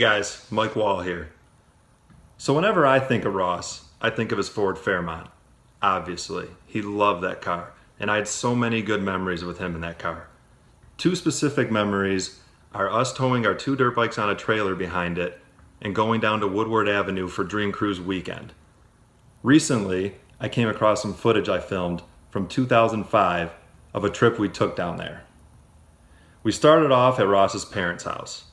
Guys, Mike Wall here. So whenever I think of Ross, I think of his Ford Fairmont. Obviously, he loved that car, and I had so many good memories with him in that car. Two specific memories are us towing our two dirt bikes on a trailer behind it and going down to Woodward Avenue for Dream Cruise weekend. Recently, I came across some footage I filmed from 2005 of a trip we took down there. We started off at Ross's parents' house.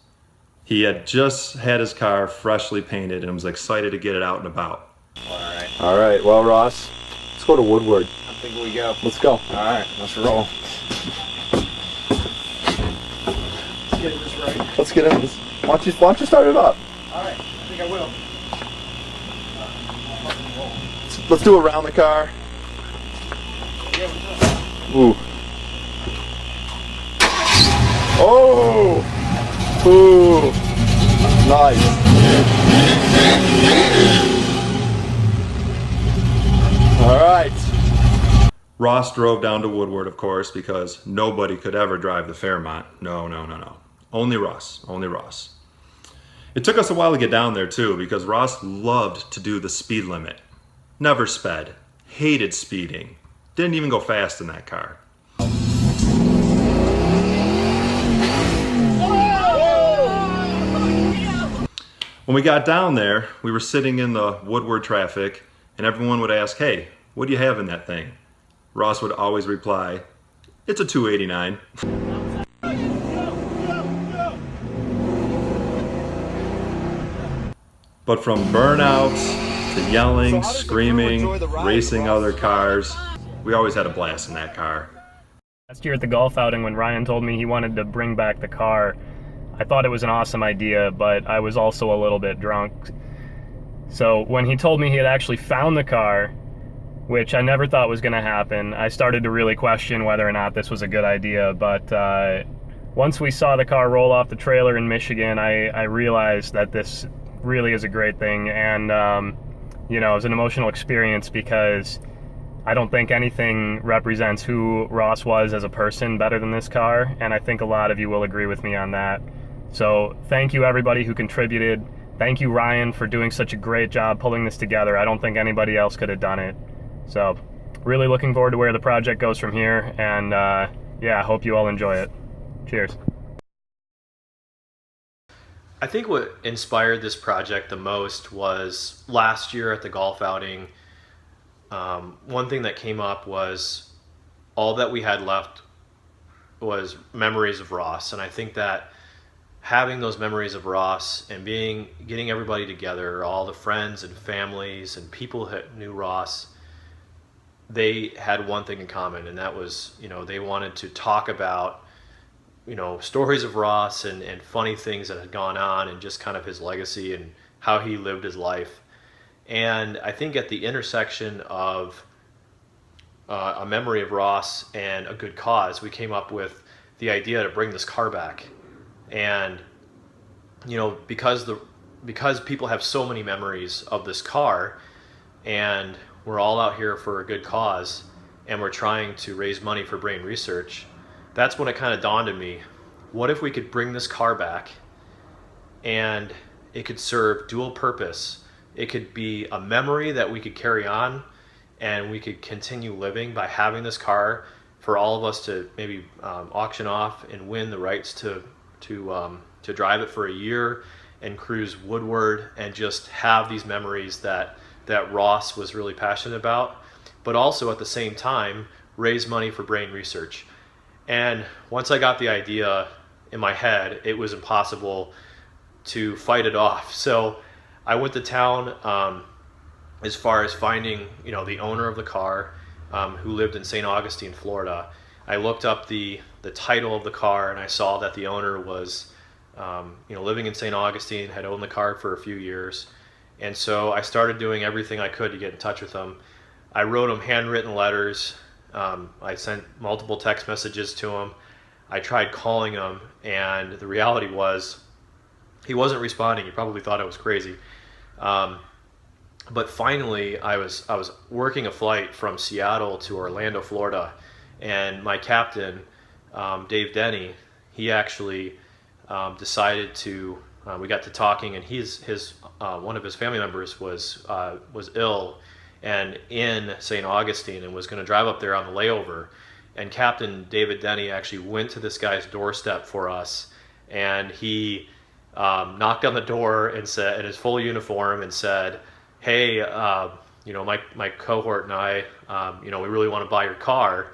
He had just had his car freshly painted and was excited to get it out and about. All right, well, Ross, let's go to Woodward. I think we go. Let's go. All right, let's roll. Let's get this right. Let's get in this. Why don't you start it up? All right, I think I will. Let's do around the car. Ooh. Oh! Ooh! Nice. All right. Ross drove down to Woodward, of course, because nobody could ever drive the Fairmont. No. Only Ross. It took us a while to get down there, too, because Ross loved to do the speed limit. Never sped. Hated speeding. Didn't even go fast in that car. When we got down there, we were sitting in the Woodward traffic, and everyone would ask, "Hey, what do you have in that thing?" Ross would always reply, "It's a 289. But from burnouts to yelling, screaming, racing other cars, we always had a blast in that car. Last year at the golf outing, when Ryan told me he wanted to bring back the car, I thought it was an awesome idea, but I was also a little bit drunk. So when he told me he had actually found the car, which I never thought was going to happen, I started to really question whether or not this was a good idea. But once we saw the car roll off the trailer in Michigan, I realized that this really is a great thing. And, it was an emotional experience because I don't think anything represents who Ross was as a person better than this car. And I think a lot of you will agree with me on that. So thank you everybody who contributed. Thank you Ryan for doing such a great job pulling this together. I don't think anybody else could have done it. So really looking forward to where the project goes from here. And I hope you all enjoy it. Cheers. I think what inspired this project the most was last year at the golf outing. One thing that came up was all that we had left was memories of Ross. And I think that having those memories of Ross and getting everybody together, all the friends and families and people that knew Ross, they had one thing in common, and that was, they wanted to talk about, stories of Ross and funny things that had gone on and just kind of his legacy and how he lived his life. And I think at the intersection of a memory of Ross and a good cause, we came up with the idea to bring this car back. And because people have so many memories of this car, and we're all out here for a good cause, and we're trying to raise money for brain research, that's when it kind of dawned on me, what if we could bring this car back and it could serve dual purpose? It could be a memory that we could carry on and we could continue living by having this car for all of us to maybe auction off and win the rights to drive it for a year and cruise Woodward and just have these memories that Ross was really passionate about, but also at the same time raise money for brain research. And once I got the idea in my head, it was impossible to fight it off. So I went to town as far as finding, the owner of the car, who lived in St. Augustine, Florida. I looked up the title of the car, and I saw that the owner was, living in St. Augustine, had owned the car for a few years. And so I started doing everything I could to get in touch with him. I wrote him handwritten letters. I sent multiple text messages to him. I tried calling him, and the reality was he wasn't responding. He probably thought I was crazy. But finally, I was working a flight from Seattle to Orlando, Florida, and my captain, Dave Denny, he actually decided to we got to talking, and one of his family members was ill and in St. Augustine and was going to drive up there on the layover. And Captain David Denny actually went to this guy's doorstep for us, and he knocked on the door and said, in his full uniform, and said, "Hey, my cohort and I, we really want to buy your car."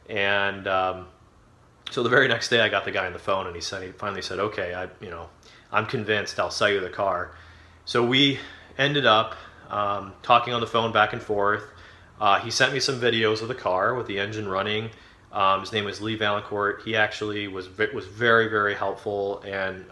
And so the very next day, I got the guy on the phone, and he finally said, "Okay, I'm convinced. I'll sell you the car." So we ended up talking on the phone back and forth. He sent me some videos of the car with the engine running. His name was Lee Valancourt. He actually was very, very helpful, and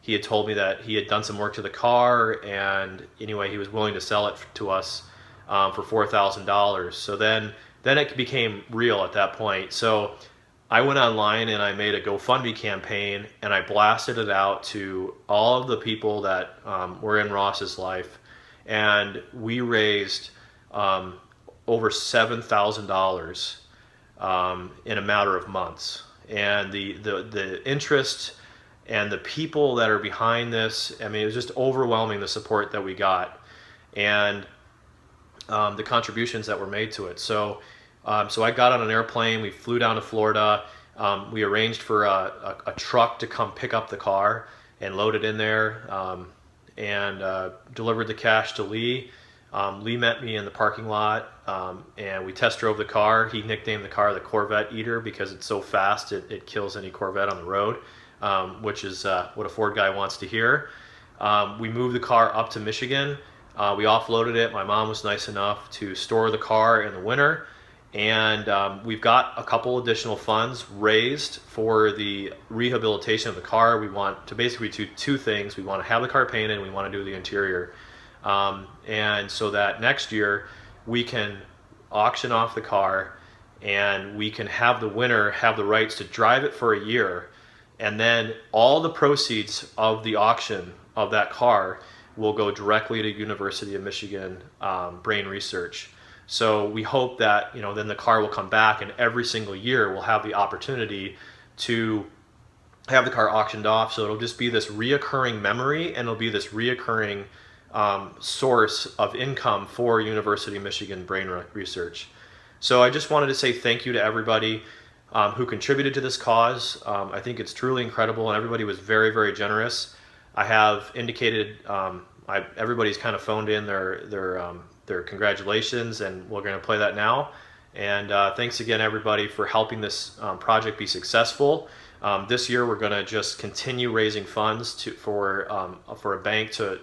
he had told me that he had done some work to the car, and anyway, he was willing to sell it to us for $4,000. So then it became real at that point. So I went online and I made a GoFundMe campaign, and I blasted it out to all of the people that were in Ross's life, and we raised over $7,000 in a matter of months. And the interest and the people that are behind this, I mean, it was just overwhelming, the support that we got, and the contributions that were made to it. So I got on an airplane, we flew down to Florida, we arranged for a truck to come pick up the car and load it in there, and delivered the cash to Lee. Lee met me in the parking lot, and we test drove the car. He nicknamed the car the Corvette Eater because it's so fast it kills any Corvette on the road, which is what a Ford guy wants to hear. We moved the car up to Michigan. We offloaded it. My mom was nice enough to store the car in the winter, and we've got a couple additional funds raised for the rehabilitation of the car. We want to basically do two things. We want to have the car painted, and we want to do the interior. And so that next year we can auction off the car, and we can have the winner have the rights to drive it for a year, and then all the proceeds of the auction of that car will go directly to University of Michigan brain research. So we hope that then the car will come back, and every single year we'll have the opportunity to have the car auctioned off. So it'll just be this reoccurring memory, and it'll be this reoccurring source of income for University of Michigan brain research. So I just wanted to say thank you to everybody who contributed to this cause. I think it's truly incredible, and everybody was very, very generous. I have indicated everybody's kind of phoned in their congratulations, and we're going to play that now. And thanks again, everybody, for helping this project be successful. This year, we're going to just continue raising funds for a bank to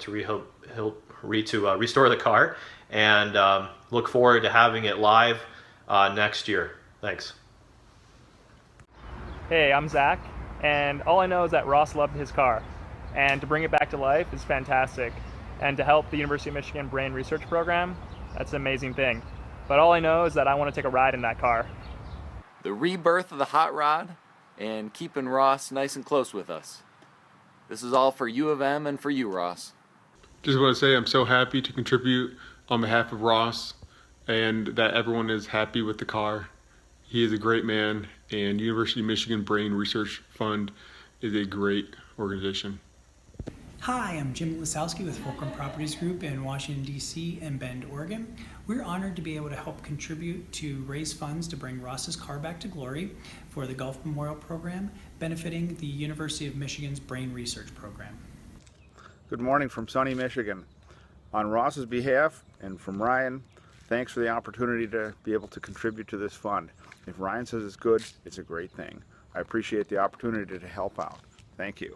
restore the car, and look forward to having it live next year. Thanks. Hey, I'm Zach, and all I know is that Ross loved his car, and to bring it back to life is fantastic, and to help the University of Michigan Brain Research Program, that's an amazing thing. But all I know is that I want to take a ride in that car. The rebirth of the hot rod, and keeping Ross nice and close with us. This is all for U of M and for you, Ross. Just want to say I'm so happy to contribute on behalf of Ross, and that everyone is happy with the car. He is a great man, and University of Michigan Brain Research Fund is a great organization. Hi, I'm Jim Lisowski with Fulcrum Properties Group in Washington, D.C. and Bend, Oregon. We're honored to be able to help contribute to raise funds to bring Ross's car back to glory for the Gulf Memorial Program, benefiting the University of Michigan's Brain Research Program. Good morning from sunny Michigan. On Ross's behalf and from Ryan, thanks for the opportunity to be able to contribute to this fund. If Ryan says it's good, it's a great thing. I appreciate the opportunity to help out. Thank you.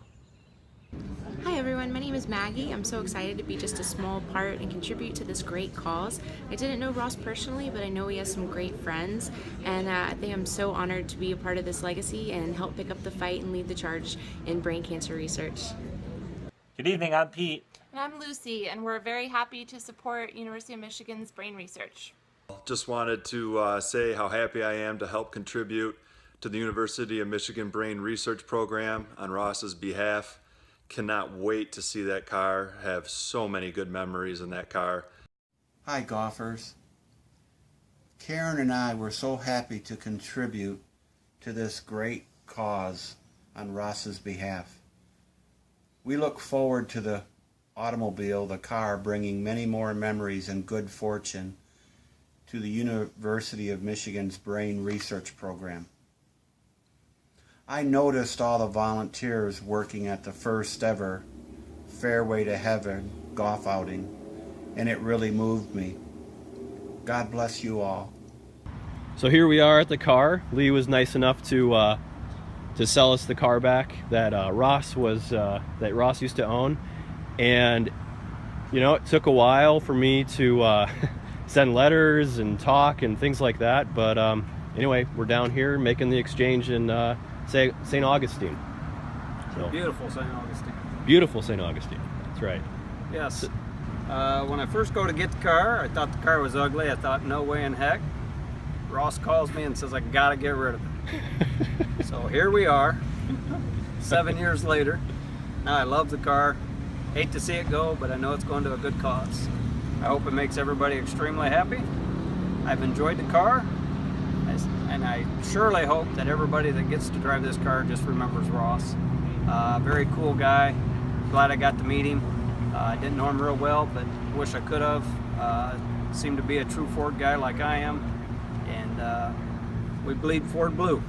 Hi everyone, my name is Maggie. I'm so excited to be just a small part and contribute to this great cause. I didn't know Ross personally, but I know he has some great friends, and I think I'm so honored to be a part of this legacy and help pick up the fight and lead the charge in brain cancer research. Good evening, I'm Pete. And I'm Lucy, and we're very happy to support University of Michigan's brain research. Just wanted to say how happy I am to help contribute to the University of Michigan Brain Research Program on Ross's behalf. Cannot wait to see that car. Have so many good memories in that car. Hi golfers. Karen and I were so happy to contribute to this great cause on Ross's behalf. We look forward to the automobile, the car, bringing many more memories and good fortune to the University of Michigan's Brain Research Program. I noticed all the volunteers working at the first ever Fairway to Heaven golf outing, and it really moved me. God bless you all. So here we are at the car. Lee was nice enough to sell us the car back that Ross used to own, and you know, it took a while for me to send letters and talk and things like that, but anyway, we're down here making the exchange in St. Augustine. So, beautiful St. Augustine. Beautiful St. Augustine, that's right. Yes. When I first go to get the car, I thought the car was ugly. I thought, no way in heck. Ross calls me and says, I gotta get rid of it. So here we are, 7 years later. Now I love the car. Hate to see it go, but I know it's going to a good cause. I hope it makes everybody extremely happy. I've enjoyed the car, and I surely hope that everybody that gets to drive this car just remembers Ross. Very cool guy. Glad I got to meet him. I didn't know him real well, but wish I could have. Seemed to be a true Ford guy like I am, and we bleed Ford blue.